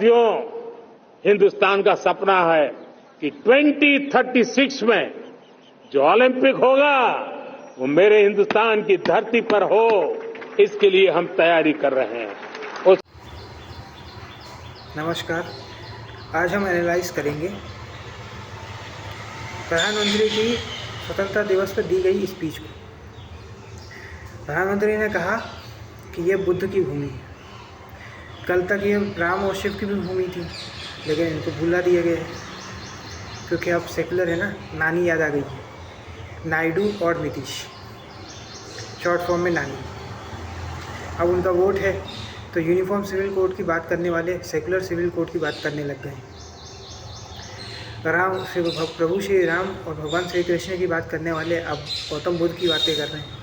साथियों, हिंदुस्तान का सपना है कि 2036 में जो ओलंपिक होगा वो मेरे हिंदुस्तान की धरती पर हो, इसके लिए हम तैयारी कर रहे हैं। नमस्कार, आज हम एनालाइज करेंगे प्रधानमंत्री की स्वतंत्रता दिवस पर दी गई स्पीच को। प्रधानमंत्री ने कहा कि ये बुद्ध की भूमि है। कल तक ये राम और शिव की भी भूमि थी, लेकिन इनको भुला दिया गया है क्योंकि अब सेकुलर है ना। नानी याद आ गई है, नायडू और नीतीश, शॉर्ट फॉर्म में नानी। अब उनका वोट है तो यूनिफॉर्म सिविल कोड की बात करने वाले सेकुलर सिविल कोड की बात करने लग गए। प्रभु श्री राम और भगवान श्री कृष्ण की बात करने वाले अब गौतम बुद्ध की बातें कर रहे हैं।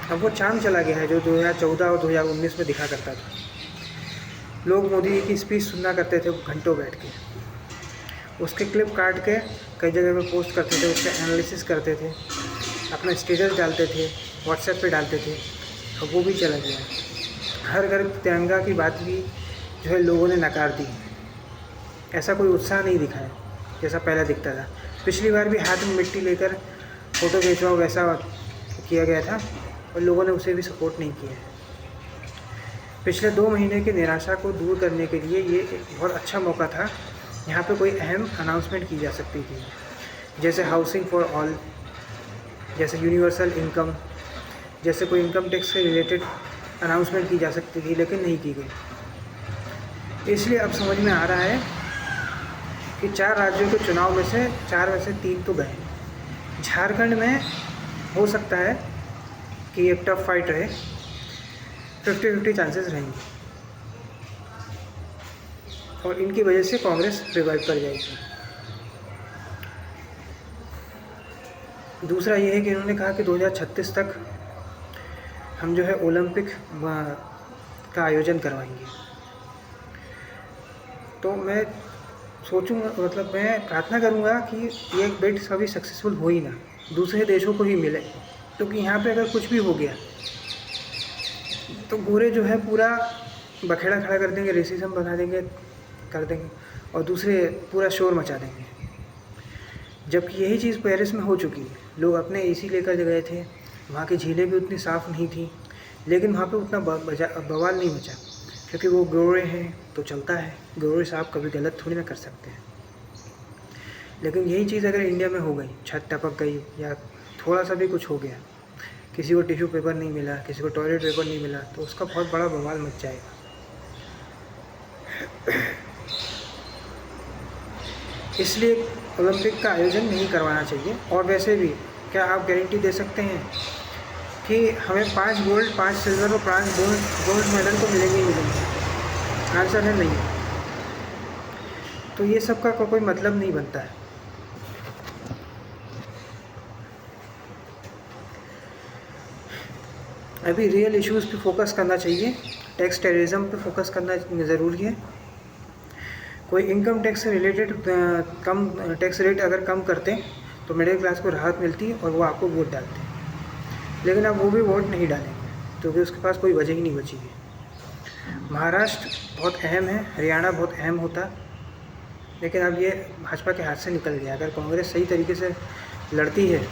अब वो चांद चला गया है जो 2014 और 2019 में दिखा करता था। लोग मोदी जी की स्पीच सुनना करते थे घंटों बैठ के, उसके क्लिप काट के कई जगह पे पोस्ट करते थे, उसका एनालिसिस करते थे, अपना स्टेटस डालते थे, व्हाट्सएप पे डालते थे। अब वो भी चला गया है। हर घर तिरंगा की बात भी जो है लोगों ने नकार दी। ऐसा कोई उत्साह नहीं दिखा है जैसा पहले दिखता था। पिछली बार भी हाथ में मिट्टी लेकर फ़ोटो खिंचवाओ वैसा किया गया था और लोगों ने उसे भी सपोर्ट नहीं किया है। पिछले 2 महीने की निराशा को दूर करने के लिए ये एक बहुत अच्छा मौका था। यहाँ पे कोई अहम अनाउंसमेंट की जा सकती थी, जैसे हाउसिंग फॉर ऑल, जैसे यूनिवर्सल इनकम, जैसे कोई इनकम टैक्स से रिलेटेड अनाउंसमेंट की जा सकती थी, लेकिन नहीं की गई। इसलिए अब समझ में आ रहा है कि 4 राज्यों के चुनाव में से 4 में से 3 तो गए। झारखंड में हो सकता है कि एक टफ फाइट रहे, 50-50 चांसेस रहेंगे और इनकी वजह से कांग्रेस रिवाइव कर जाएगी। दूसरा ये है कि इन्होंने कहा कि 2036 तक हम जो है ओलंपिक का आयोजन करवाएंगे। तो मैं सोचूंगा, मतलब मैं प्रार्थना करूंगा कि ये एक बिड कभी सक्सेसफुल हो ही ना, दूसरे देशों को ही मिले, क्योंकि यहाँ पे अगर कुछ भी हो गया तो गोरे जो है पूरा बखेड़ा खड़ा कर देंगे, रेसिज्म बना देंगे, कर देंगे और दूसरे पूरा शोर मचा देंगे। जबकि यही चीज़ पेरिस में हो चुकी है। लोग अपने एसी लेकर गए थे, वहाँ की झीलें भी उतनी साफ़ नहीं थी, लेकिन वहाँ पे उतना बवाल नहीं मचा क्योंकि वो गोरे हैं तो चलता है। गोरे साहब कभी गलत थोड़ी ना कर सकते हैं। लेकिन यही चीज़ अगर इंडिया में हो गई, छत टपक गई या थोड़ा सा भी कुछ हो गया, किसी को टिश्यू पेपर नहीं मिला, किसी को टॉयलेट पेपर नहीं मिला, तो उसका बहुत बड़ा बवाल मच जाएगा। इसलिए ओलंपिक का आयोजन नहीं करवाना चाहिए। और वैसे भी क्या आप गारंटी दे सकते हैं कि हमें 5 गोल्ड, 5 सिल्वर और 5 ब्रोंज मेडल तो मिलेंगे ही मिलेंगे? आंसर है नहीं। तो ये सब का कोई मतलब नहीं बनता है। अभी रियल इश्यूज़ पे फोकस करना चाहिए। टैक्स टेररिज्म पे फोकस करना ज़रूरी है। कोई इनकम टैक्स से रिलेटेड कम टैक्स रेट अगर कम करते तो मिडिल क्लास को राहत मिलती और वो आपको वोट डालते। लेकिन अब वो भी वोट नहीं डालेंगे क्योंकि उसके पास कोई वजह ही नहीं बची है। महाराष्ट्र बहुत अहम है, हरियाणा बहुत अहम होता, लेकिन अब ये भाजपा के हाथ से निकल गया। अगर कांग्रेस सही तरीके से लड़ती है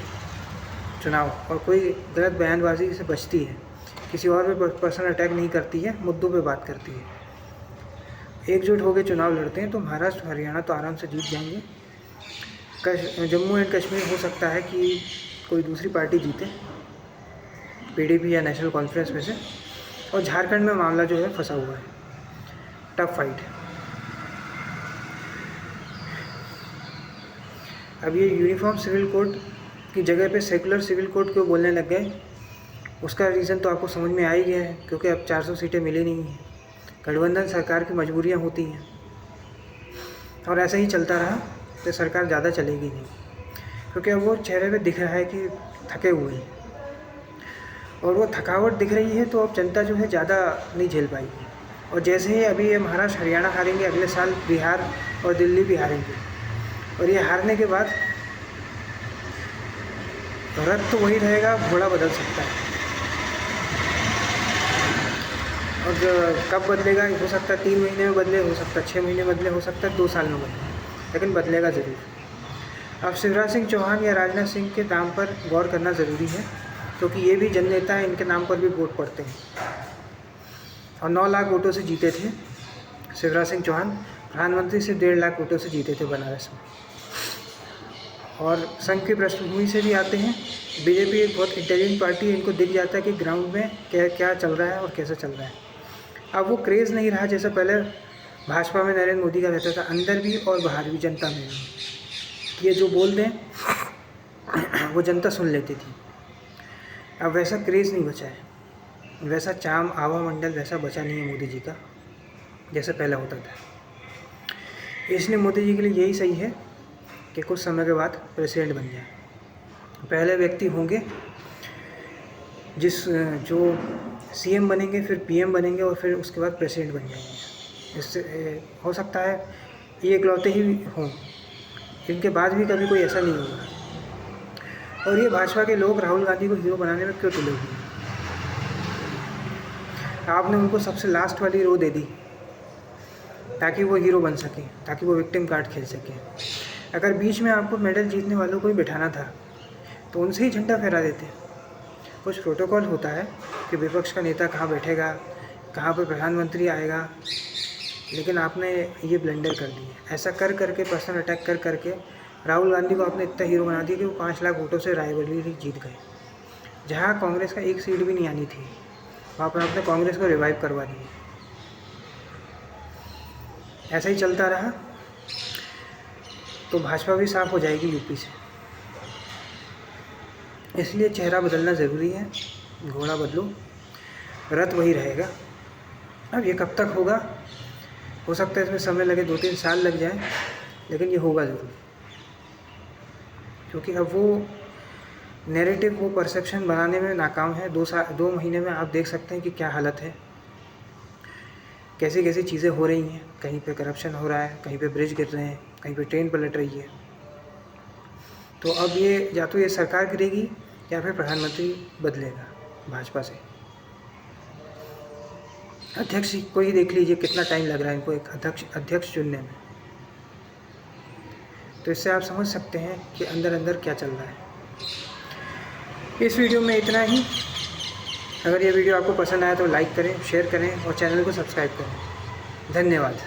चुनाव और कोई गलत बयानबाजी से बचती है, किसी और पे पर्सनल अटैक नहीं करती है, मुद्दों पे बात करती है, एकजुट होकर चुनाव लड़ते हैं, तो महाराष्ट्र हरियाणा तो आराम से जीत जाएंगे। जम्मू एंड कश्मीर हो सकता है कि कोई दूसरी पार्टी जीते, पीडीपी या नेशनल कॉन्फ्रेंस में से। और झारखंड में मामला जो है फंसा हुआ है, टफ फाइट है। अब ये यूनिफॉर्म सिविल कोड की जगह पे सेकुलर सिविल कोड क्यों बोलने लग गए, उसका रीज़न तो आपको समझ में आ ही गया है, क्योंकि अब 400 सीटें मिली नहीं हैं। गठबंधन सरकार की मजबूरियां होती हैं और ऐसा ही चलता रहा तो सरकार ज़्यादा चलेगी नहीं, क्योंकि अब वो चेहरे पे दिख रहा है कि थके हुए हैं और वो थकावट दिख रही है, तो अब जनता जो है ज़्यादा नहीं झेल पाएगी। और जैसे ही अभी ये महाराष्ट्र हरियाणा हारेंगे, अगले साल बिहार और दिल्ली भी हारेंगे, और ये हारने के बाद रथ तो वही रहेगा, घोड़ा बदल सकता है। और कब बदलेगा, हो सकता है 3 महीने में बदले, हो सकता है 6 महीने में बदले, हो सकता है 2 साल में बदले, लेकिन बदलेगा ज़रूर। अब शिवराज सिंह चौहान या राजनाथ सिंह के नाम पर गौर करना ज़रूरी है, क्योंकि ये भी जननेता हैं, इनके नाम पर भी वोट पड़ते हैं। और 9 लाख वोटों से जीते थे शिवराज सिंह चौहान, प्रधानमंत्री से 1.5 लाख वोटों से जीते थे बनारस में। और संघ की पृष्ठभूमि से भी आते हैं। बीजेपी एक बहुत इंटेलिजेंट पार्टी है, इनको दिख जाता है कि ग्राउंड में क्या क्या चल रहा है और कैसे चल रहा है। अब वो क्रेज़ नहीं रहा जैसा पहले भाजपा में नरेंद्र मोदी का रहता था, अंदर भी और बाहर भी, जनता में भी। ये जो बोल दें वो जनता सुन लेती थी। अब वैसा क्रेज़ नहीं बचा है, वैसा चाम आवा मंडल वैसा बचा नहीं है मोदी जी का जैसे पहले होता था। इसलिए मोदी जी के लिए यही सही है कि कुछ समय के बाद प्रेसिडेंट बन जाए। पहले व्यक्ति होंगे जो सीएम बनेंगे, फिर पीएम बनेंगे और फिर उसके बाद प्रेसिडेंट बन जाएंगे। इससे हो सकता है ये इकलौते ही हों, इनके बाद भी कभी कोई ऐसा नहीं होगा। और ये भाजपा के लोग राहुल गांधी को हीरो बनाने में क्यों तुले हुए हैं? आपने उनको सबसे लास्ट वाली रो दे दी ताकि वो हीरो बन सके, ताकि वो विक्टिम कार्ड खेल सके। अगर बीच में आपको मेडल जीतने वालों को ही बिठाना था तो उनसे ही झंडा फहरा देते। कुछ प्रोटोकॉल होता है कि विपक्ष का नेता कहाँ बैठेगा, कहाँ पर प्रधानमंत्री आएगा, लेकिन आपने ये ब्लंडर कर दिया। ऐसा कर करके, पर्सनल अटैक कर करके राहुल गांधी को आपने इतना हीरो बना दिया कि वो 5 लाख वोटों से रायबरेली जीत गए। जहाँ कांग्रेस का एक सीट भी नहीं आनी थी, वहाँ पर आपने कांग्रेस को रिवाइव करवा दिया। ऐसा ही चलता रहा तो भाजपा भी साफ हो जाएगी यूपी से। इसलिए चेहरा बदलना ज़रूरी है। घोड़ा बदलो, रथ वही रहेगा। अब ये कब तक होगा, हो सकता है इसमें समय लगे, 2-3 साल लग जाए, लेकिन ये होगा ज़रूर। क्योंकि अब वो नैरेटिव, वो परसेप्शन बनाने में नाकाम है। 2 महीने में आप देख सकते हैं कि क्या हालत है, कैसी कैसी चीज़ें हो रही हैं। कहीं पे करप्शन हो रहा है, कहीं पे ब्रिज गिर रहे हैं, कहीं पे ट्रेन पलट रही है। तो अब ये या तो ये सरकार गिरेगी या फिर प्रधानमंत्री बदलेगा भाजपा से। अध्यक्ष को ही देख लीजिए कितना टाइम लग रहा है इनको एक अध्यक्ष चुनने में। तो इससे आप समझ सकते हैं कि अंदर अंदर क्या चल रहा है। इस वीडियो में इतना ही। अगर ये वीडियो आपको पसंद आया तो लाइक करें, शेयर करें और चैनल को सब्सक्राइब करें। धन्यवाद।